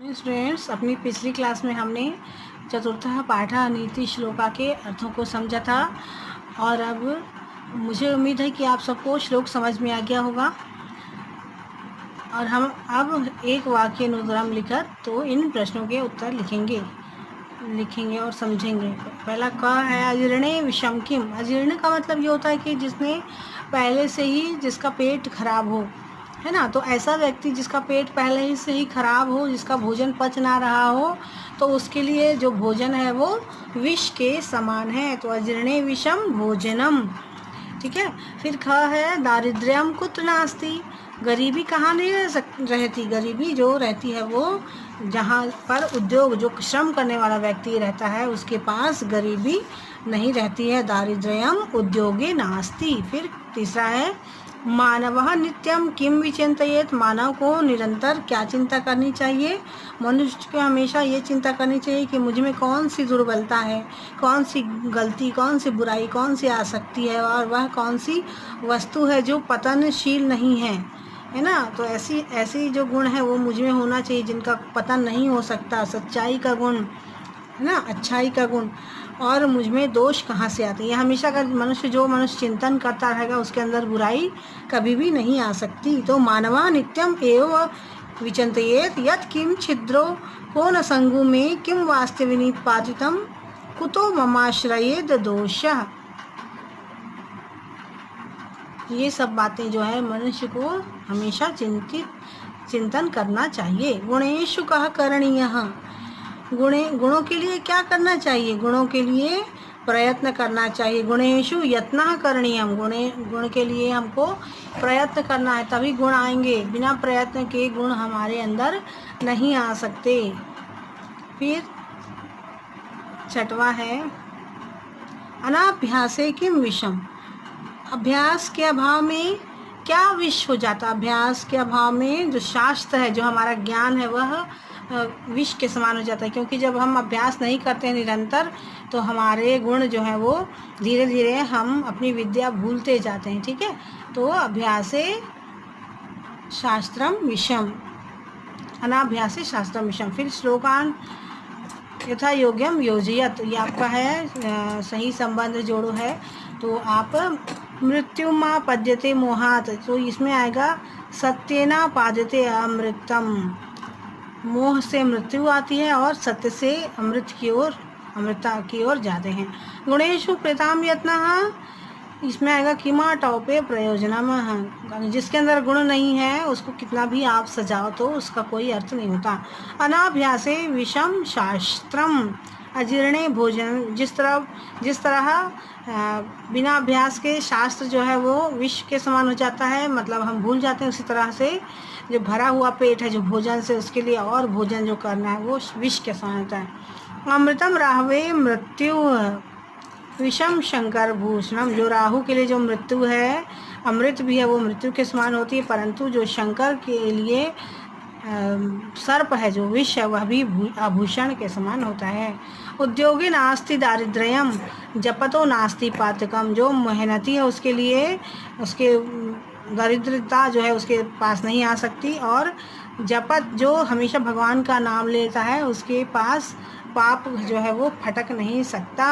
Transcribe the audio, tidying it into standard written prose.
Students, अपनी पिछली class में हमने चतुर्थः पाठः नीति श्लोका के अर्थों को समझा था और अब मुझे उम्मीद है कि आप सबको श्लोक समझ में आ गया होगा। और हम अब एक वाक्य अनुद्रम लिखकर तो इन प्रश्नों के उत्तर लिखेंगे और समझेंगे। पहला क है अजीर्णे विषम किम। अजीर्ण का मतलब ये होता है कि जिसने पहले से ही जिसका पेट खराब हो, है ना। तो ऐसा व्यक्ति जिसका पेट पहले ही से ही खराब हो, जिसका भोजन पच ना रहा हो, तो उसके लिए जो भोजन है वो विष के समान है। तो अजीर्णे विषम भोजनम, ठीक है। फिर ख है दारिद्र्यम कुत्र नास्ति। गरीबी कहाँ नहीं रहती। गरीबी जो रहती है वो जहाँ पर उद्योग, जो श्रम करने वाला व्यक्ति रहता है उसके पास गरीबी नहीं रहती है। दारिद्र्यम उद्योगे नास्ति। फिर तीसरा है मानवः नित्यम किम विचिंतयेत। मानव को निरंतर क्या चिंता करनी चाहिए। मनुष्य को हमेशा ये चिंता करनी चाहिए कि मुझ में कौन सी दुर्बलता है, कौन सी गलती, कौन सी बुराई, कौन सी आसक्ति है और वह कौन सी वस्तु है जो पतनशील नहीं है ना। तो ऐसी जो गुण है वो मुझ में होना चाहिए जिनका पतन नहीं हो सकता। सच्चाई का गुण, है ना, अच्छाई का गुण। और मुझ में दोष कहाँ से आते हैं। ये हमेशा का जो मनुष्य चिंतन करता रहेगा उसके अंदर बुराई कभी भी नहीं आ सकती। तो मानवा नित्यम एव विचिंतयेत यत् किम छिद्रो को न संगु में किम वास्तविनी पातितम कुतो ममाश्रयेद दोषः। ये सब बातें जो है मनुष्य को हमेशा चिंतन करना चाहिए। गुणेषु कः करणीयः। गुणों के लिए क्या करना चाहिए। गुणों के लिए प्रयत्न करना चाहिए। गुणेषु यत्नः करणीयम्। गुण के लिए हमको प्रयत्न करना है तभी गुण आएंगे। बिना प्रयत्न के गुण हमारे अंदर नहीं आ सकते। फिर छठवां है अनाभ्यासे किम विषम। अभ्यास के अभाव में क्या विष हो जाता। अभ्यास के अभाव में जो शास्त्र है, जो हमारा ज्ञान है, वह विष के समान हो जाता है। क्योंकि जब हम अभ्यास नहीं करते हैं निरंतर तो हमारे गुण जो है वो धीरे धीरे हम अपनी विद्या भूलते जाते हैं, ठीक है। तो अभ्यासे शास्त्रम विषम, अनाभ्यासे शास्त्रम विषम। फिर श्लोकान यथा योग्यम योजयत। ये आपका है सही संबंध जोड़ो है। तो आप मृत्यु माँ पद्यते मोहात, तो इसमें आएगा सत्येना पाद्यते अमृतम। मोह से मृत्यु आती है और सत्य से अमृता की ओर जाते हैं। गुणेषु प्रेताम यत्नः, इसमें आएगा किमा टौपे प्रयोजनम। जिसके अंदर गुण नहीं है उसको कितना भी आप सजाओ तो उसका कोई अर्थ नहीं होता। अनाभ्यासे विषम शास्त्रम अजीर्णे भोजन। जिस तरह बिना अभ्यास के शास्त्र जो है वो विष के समान हो जाता है, मतलब हम भूल जाते हैं। उसी तरह से जो भरा हुआ पेट है जो भोजन से, उसके लिए और भोजन जो करना है वो विष के समान होता है। अमृतम राहवे मृत्यु विषम शंकर भूषणम। जो राहु के लिए जो मृत्यु है, अमृत भी है, वो मृत्यु के समान होती है। परंतु जो शंकर के लिए सर्प है, जो विष है, वह भी आभूषण के समान होता है। उद्योगे नास्ति दारिद्र्यम जपतो नास्ति पातकम। जो मेहनती है उसके लिए उसके दरिद्रता जो है उसके पास नहीं आ सकती। और जपत, जो हमेशा भगवान का नाम लेता है, उसके पास पाप जो है वो फटक नहीं सकता।